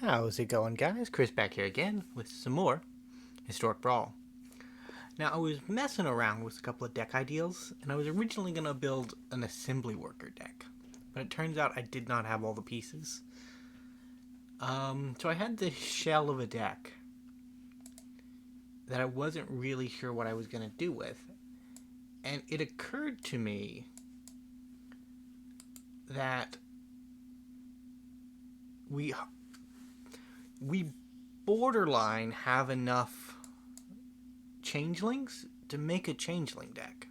How's it going, guys? Chris back here again with some more Historic Brawl. Now, I was messing around with a couple of deck ideals, and I was originally going to build an Assembly Worker deck, but it turns out I did not have all the pieces. So I had this shell of a deck that I wasn't really sure what I was going to do with, and it occurred to me that we borderline have enough changelings to make a changeling deck,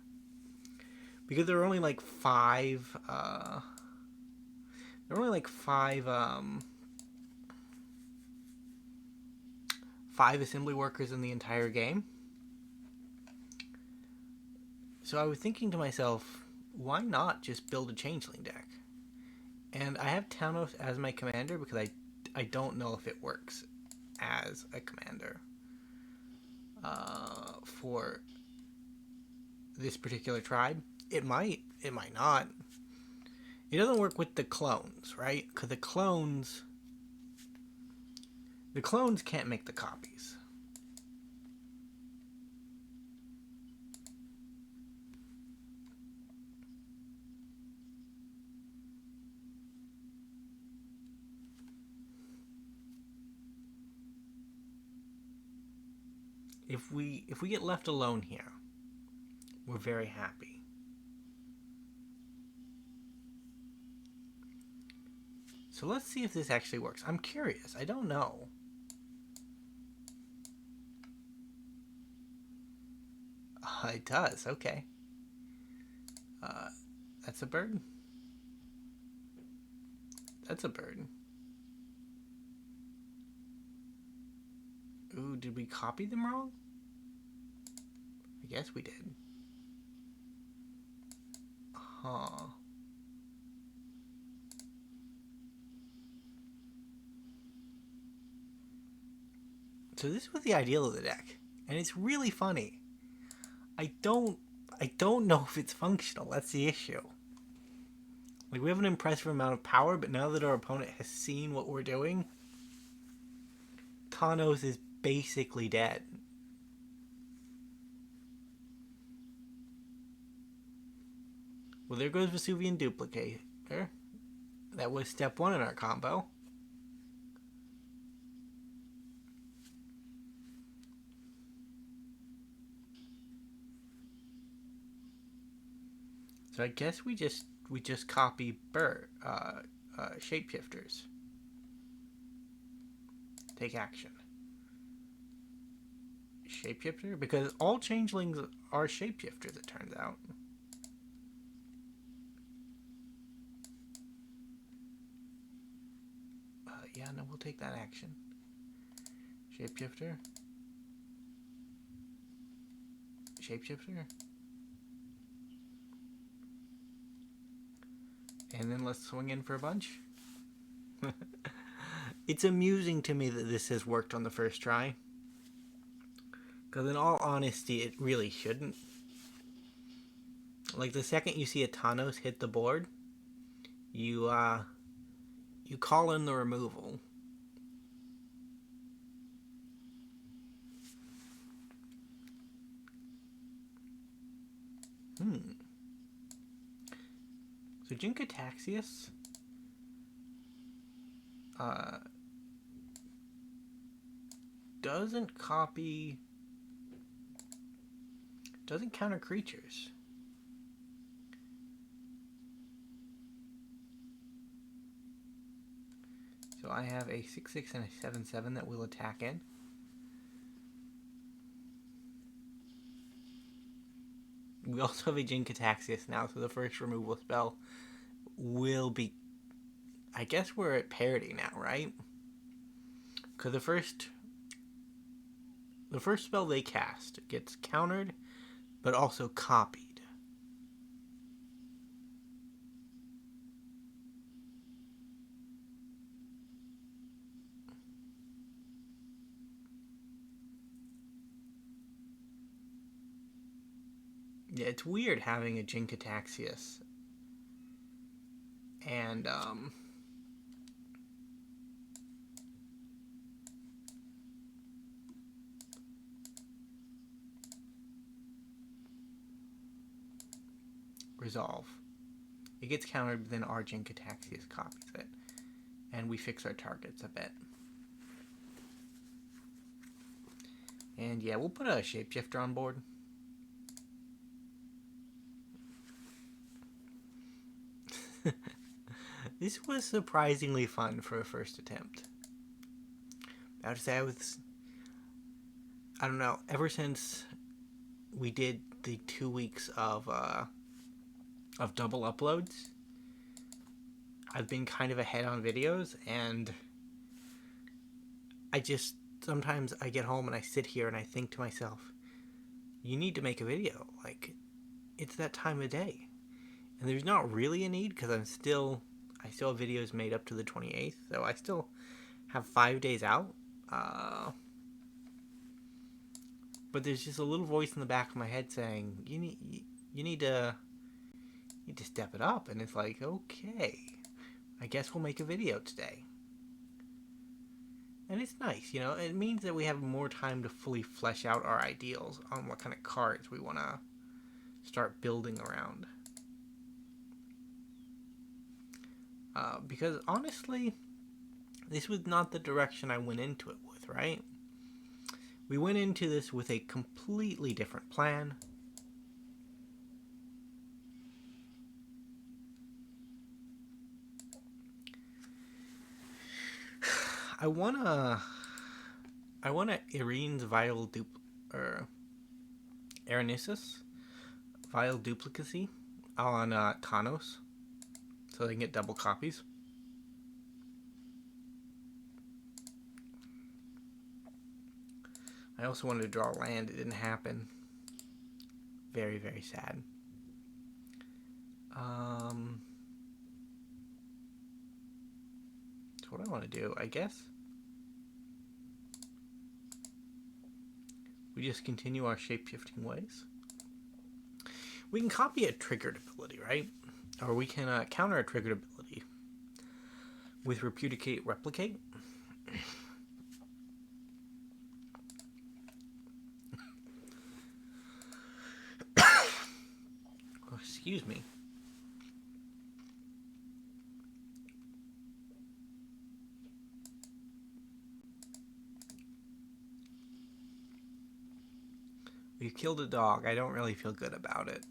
because there are only like five assembly workers in the entire game. So I was thinking to myself, why not just build a changeling deck? And I have Tawnos as my commander because I don't know if it works as a commander for this particular tribe. It might not. It doesn't work with the clones, right? Because the clones can't make the copies. If we get left alone here, we're very happy. So let's see if this actually works. I'm curious. I don't know. It does. Okay. That's a bird. That's a bird. Ooh, did we copy them wrong? I guess we did. Huh. So this was the ideal of the deck, and it's really funny. I don't know if it's functional. That's the issue. Like, we have an impressive amount of power, but now that our opponent has seen what we're doing, Tawnos is basically dead. Well, there goes Vesuvan Duplimancy. That was step one in our combo. So I guess we just copy shapeshifters. Take action. Shapeshifter? Because all changelings are shapeshifters, it turns out. Yeah, no, we'll take that action. Shapeshifter. Shapeshifter. And then let's swing in for a bunch. It's amusing to me that this has worked on the first try. Because in all honesty, it really shouldn't. Like, the second you see a Tawnos hit the board, you call in the removal. So Jinkataxius doesn't counter creatures. So I have a 6/6 and a 7/7 that will attack in. We also have a Jinkataxius now, so the first removal spell will be... I guess we're at parity now, right? Because the first spell they cast gets countered, but also copied. Yeah, it's weird having a Jinkataxius and resolve. It gets countered, but then Argent Cataxius copies it. And we fix our targets a bit. And yeah, we'll put a Shapeshifter on board. This was surprisingly fun for a first attempt. I would say I don't know, ever since we did the 2 weeks of double uploads, I've been kind of ahead on videos, and sometimes I get home and I sit here and I think to myself, you need to make a video. Like, it's that time of day. And there's not really a need, because I still have videos made up to the 28th, so I still have 5 days out. But there's just a little voice in the back of my head saying, you need to step it up. And it's like, okay, I guess we'll make a video today. And it's nice, it means that we have more time to fully flesh out our ideals on what kind of cards we want to start building around. Because honestly, this was not the direction I went into it with, right? We went into this with a completely different plan. I wanna Irene's Arenesis Vile Duplicacy on Tawnos, so they can get double copies. I also wanted to draw land. It didn't happen. Very, very sad. So what I want to do, I guess, we just continue our shape-shifting ways. We can copy a triggered ability, right? Or we can counter a triggered ability with Replicate. Oh, excuse me. We killed a dog. I don't really feel good about it.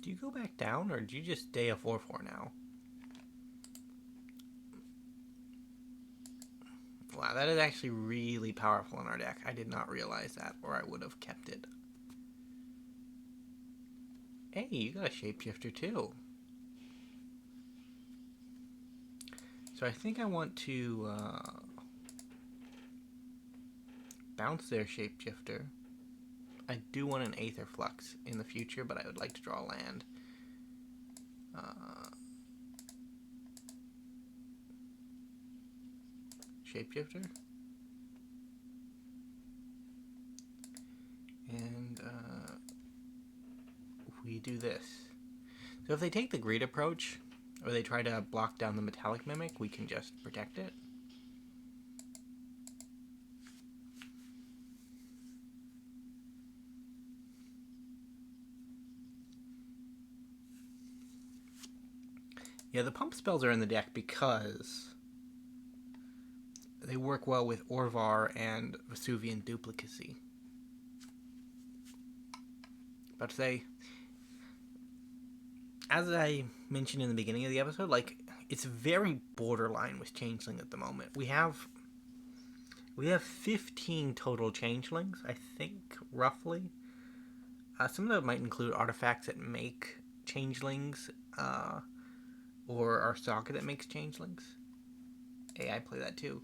Do you go back down, or do you just stay a 4/4 now? Wow, that is actually really powerful in our deck. I did not realize that, or I would have kept it. Hey, you got a shapeshifter too. So I think I want to bounce their shapeshifter. I do want an Aether Flux in the future, but I would like to draw land. Shapeshifter. And we do this. So if they take the greed approach, or they try to block down the Metallic Mimic, we can just protect it. Yeah, the pump spells are in the deck because they work well with Orvar and Vesuvan Duplimancy. But say, as I mentioned in the beginning of the episode, like, it's very borderline with Changeling at the moment. We have 15 total Changelings, I think, roughly. Some of them might include artifacts that make Changelings, or our Saga that makes Changelings. Hey, I play that too.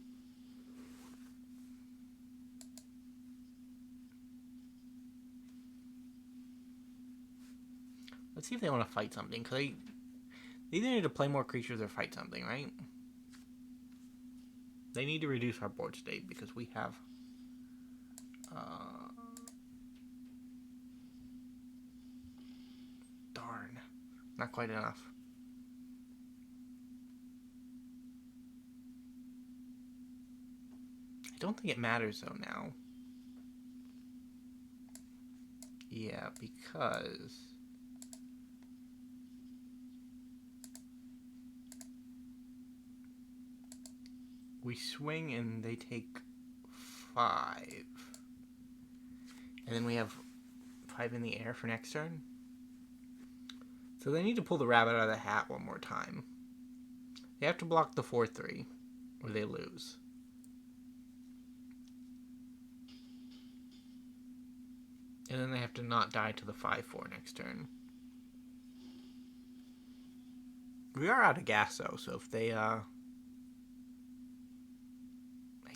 Let's see if they want to fight something, because they either need to play more creatures or fight something, right? They need to reduce our board state, because we have... darn. Not quite enough. don't think it matters though now. Yeah, because we swing and they take 5. And then we have 5 in the air for next turn. So they need to pull the rabbit out of the hat one more time. They have to block the 4/3 or they lose. And then they have to not die to the 5/4 next turn. We are out of gas though, so if they I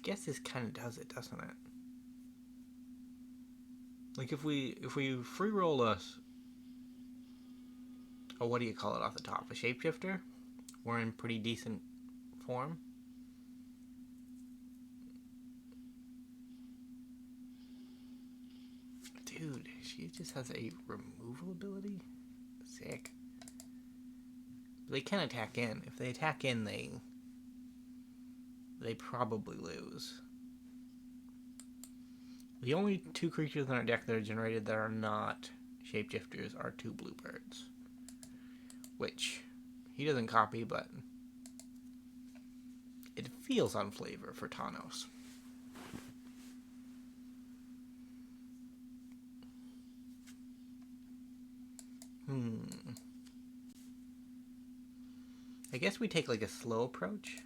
guess this kind of does it, doesn't it? Like if we free roll us, or what do you call it off the top, a shapeshifter, we're in pretty decent form. Dude, she just has a removal ability? Sick. They can attack in. If they attack in, they probably lose. The only 2 creatures in our deck that are generated that are not shapeshifters are 2 bluebirds. Which he doesn't copy, but it feels on flavor for Tawnos. I guess we take like a slow approach.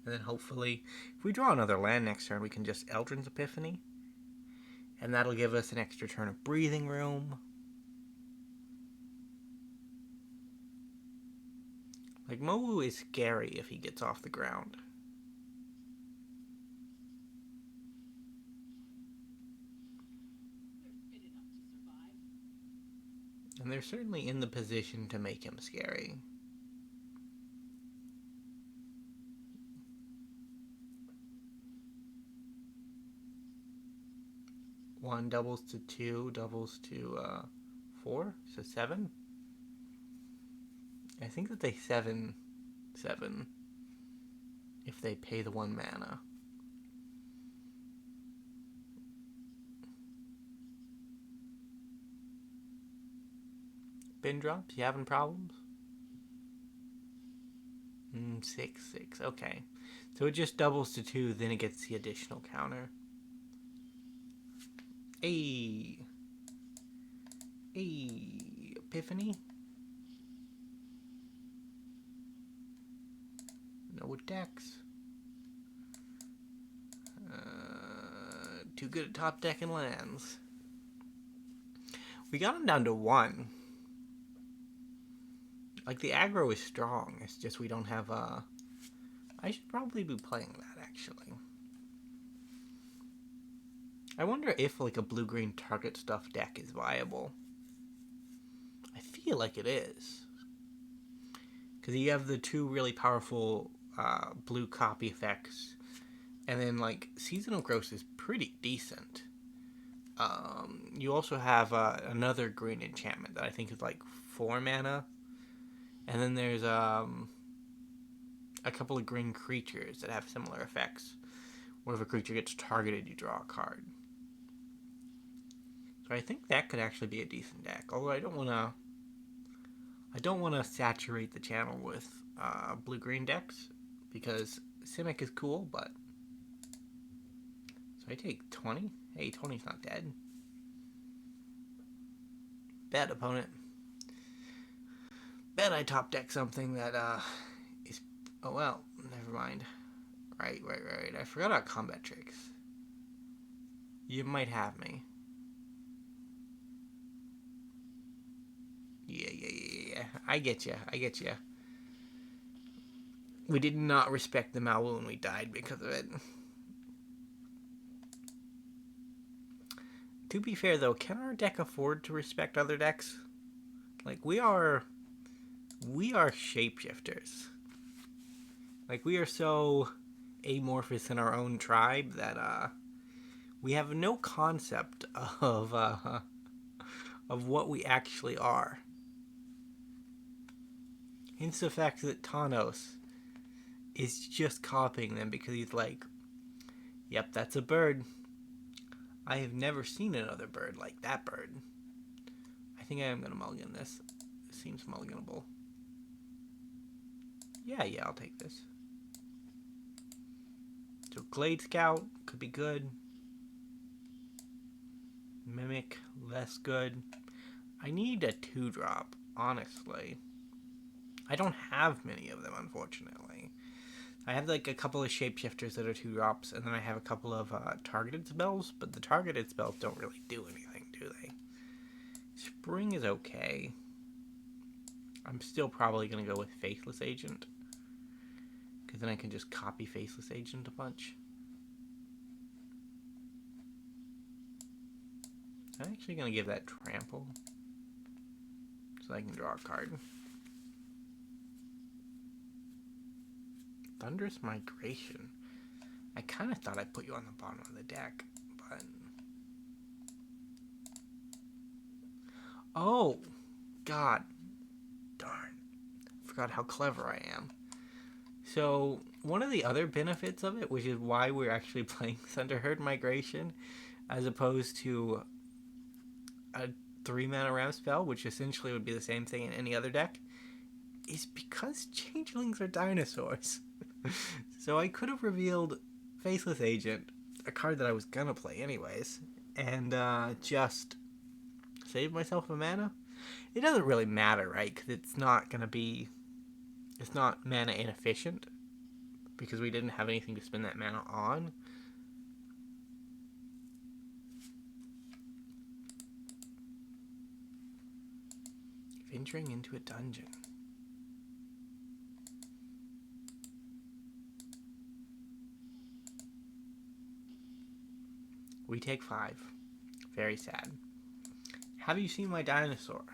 And then hopefully, if we draw another land next turn, we can just Eldrin's Epiphany. And that'll give us an extra turn of breathing room. Like, Mowu is scary if he gets off the ground. And they're certainly in the position to make him scary. One doubles to 2, doubles to 4, so 7. I think that they 7 if they pay the 1 mana. Bin drops, you having problems? 6, okay. So it just doubles to 2, then it gets the additional counter. Epiphany. No attacks. Too good at top decking lands. We got him down to 1. Like, the aggro is strong. It's just we don't have I should probably be playing that, actually. I wonder if, like, a blue-green target stuff deck is viable. I feel like it is. Because you have the 2 really powerful blue copy effects. And then, like, Seasonal Growth is pretty decent. You also have another green enchantment that I think is, like, 4 mana. And then there's a couple of green creatures that have similar effects. Where if a creature gets targeted, you draw a card. So I think that could actually be a decent deck. Although I don't want to saturate the channel with blue-green decks because Simic is cool, but so I take 20. Hey, 20's not dead. Bet, opponent. Bet I top deck something that is. Oh well, never mind. Right. I forgot about combat tricks. You might have me. Yeah. I get you. We did not respect the Mawu and we died because of it. To be fair, though, can our deck afford to respect other decks? Like, we are shapeshifters. Like, we are so amorphous in our own tribe that we have no concept of what we actually are. Hence the fact that Tawnos is just copying them because he's like, Yep, that's a bird. I have never seen another bird like that bird. I think I am going to mulligan this. It seems mulliganable. Yeah, I'll take this. So Glade Scout could be good. Mimic, less good. I need a 2-drop, honestly. I don't have many of them, unfortunately. I have like a couple of shapeshifters that are 2-drops, and then I have a couple of targeted spells, but the targeted spells don't really do anything, do they? Spring is okay. I'm still probably going to go with Faceless Agent, because then I can just copy Faceless Agent a bunch. I'm actually going to give that Trample, so I can draw a card. Thunderous Migration. I kind of thought I put you on the bottom of the deck, but... Oh! God. Darn. I forgot how clever I am. So, one of the other benefits of it, which is why we're actually playing Thunderherd Migration, as opposed to a 3-mana ramp spell, which essentially would be the same thing in any other deck, is because Changelings are dinosaurs. So I could have revealed Faceless Agent, a card that I was gonna play anyways, and just save myself a mana. It doesn't really matter, right? Because it's not gonna be... It's not mana inefficient, because we didn't have anything to spend that mana on. Venturing into a dungeon. We take 5. Very sad. Have you seen my dinosaur?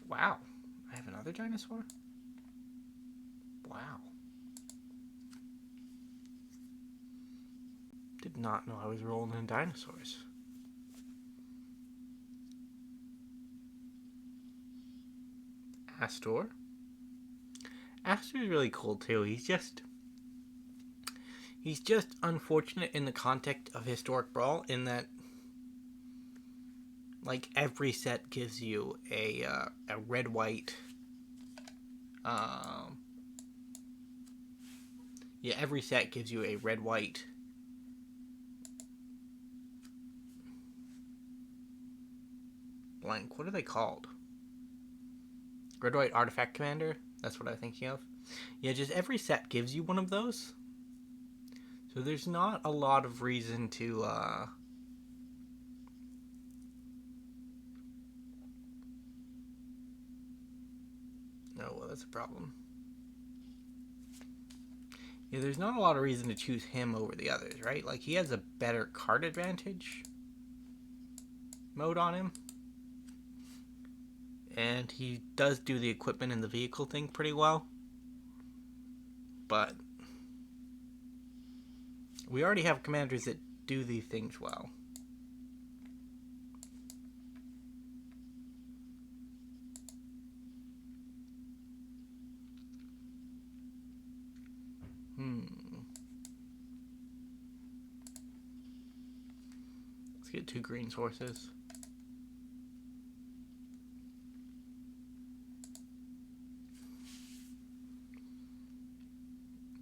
Wow. I have another dinosaur? Wow. Did not know I was rolling in dinosaurs. Astor. Astor is really cool too. He's just unfortunate in the context of Historic Brawl in that, like, every set gives you a red-white... yeah, every set gives you a red-white... blank. What are they called? Red-white Artifact Commander? That's what I'm thinking of. Yeah, just every set gives you one of those. So there's not a lot of reason to, oh, well, that's a problem. Yeah, there's not a lot of reason to choose him over the others, right? Like, he has a better card advantage mode on him. And he does do the equipment and the vehicle thing pretty well. But we already have commanders that do these things well. Let's get 2 green sources.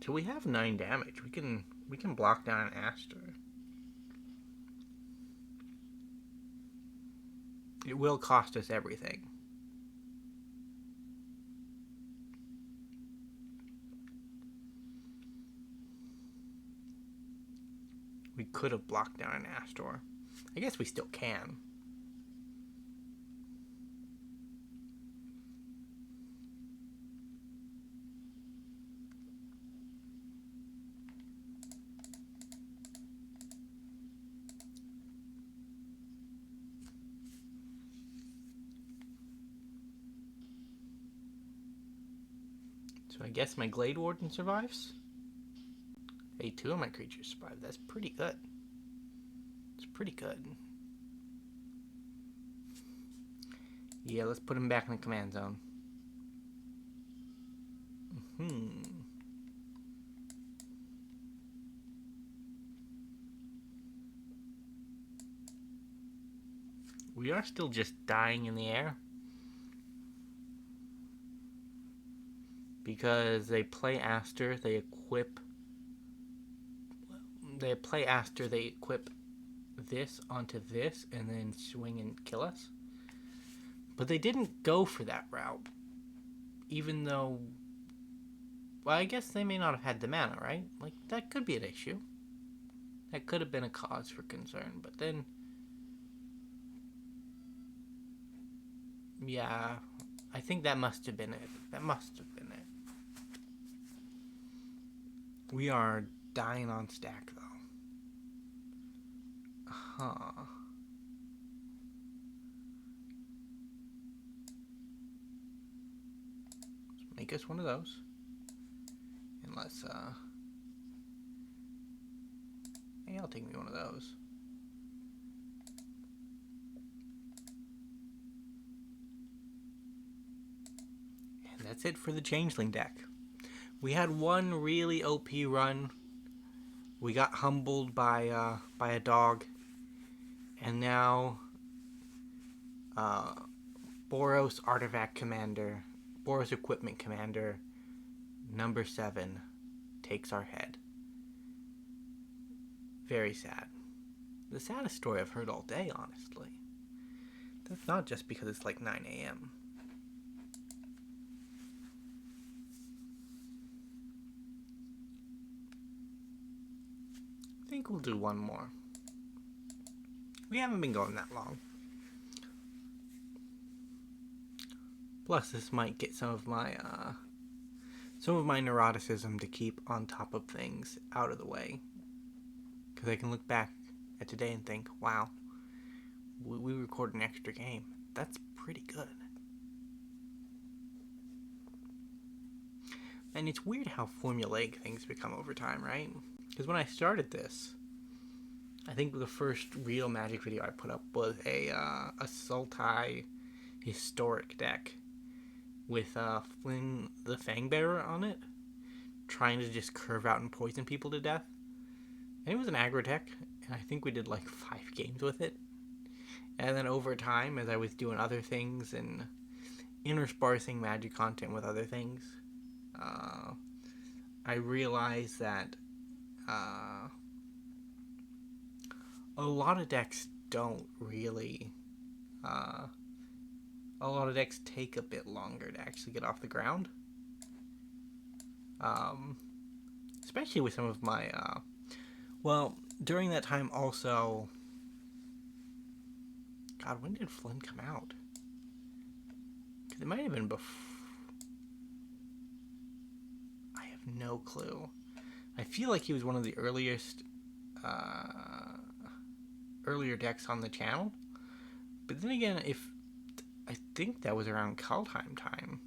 So we have 9 damage. We can block down an Astor. It will cost us everything. We could have blocked down an Astor. I guess we still can. So I guess my Glade-Warden survives. Hey, 2 of my creatures survive. That's pretty good. It's pretty good. Yeah, let's put him back in the command zone. We are still just dying in the air. Because they play Aster, they equip... They play Aster, they equip this onto this, and then swing and kill us. But they didn't go for that route. Even though... Well, I guess they may not have had the mana, right? Like, that could be an issue. That could have been a cause for concern, but then... Yeah, I think that must have been it. That must have been it. We are dying on stack, though. Huh. Let's make us one of those. And let's, hey, I'll take me one of those. And that's it for the Changeling deck. We had one really OP run. We got humbled by a dog. And now, Boros Artifact Commander, Boros Equipment Commander, number 7, takes our head. Very sad. The saddest story I've heard all day, honestly. That's not just because it's like 9 a.m. I think we'll do one more. We haven't been going that long. Plus, this might get some of my neuroticism to keep on top of things out of the way. Because I can look back at today and think, wow, we recorded an extra game. That's pretty good. And it's weird how formulaic things become over time, right? Because when I started this, I think the first real Magic video I put up was a Sultai historic deck with Flynn the Fangbearer on it, trying to just curve out and poison people to death. And it was an aggro deck, and I think we did like 5 games with it. And then over time, as I was doing other things and interspersing Magic content with other things, I realized that a lot of decks don't really... a lot of decks take a bit longer to actually get off the ground. Especially with some of my... well, during that time also... God, when did Flynn come out? Because it might have been before... I have no clue. I feel like he was one of the earliest... earlier decks on the channel. But then again, I think that was around Kaldheim time.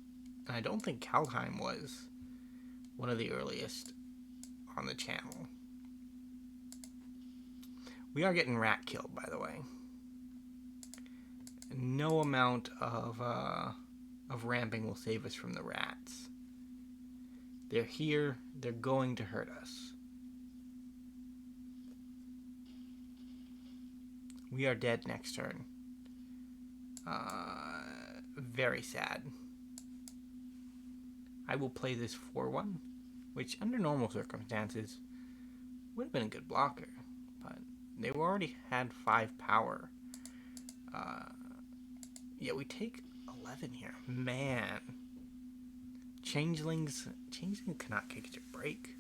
And I don't think Kaldheim was one of the earliest on the channel. We are getting rat killed, by the way. No amount of ramping will save us from the rats. They're here. They're going to hurt us. We are dead next turn. Very sad. I will play this 4-1, which under normal circumstances would have been a good blocker, but they already had 5 power. Yeah, we take 11 here. Man. Changelings cannot catch a break.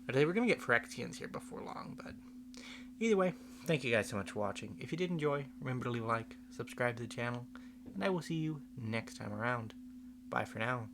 But we're going to get Phyrexians here before long, but either way, thank you guys so much for watching. If you did enjoy, remember to leave a like, subscribe to the channel, and I will see you next time around. Bye for now.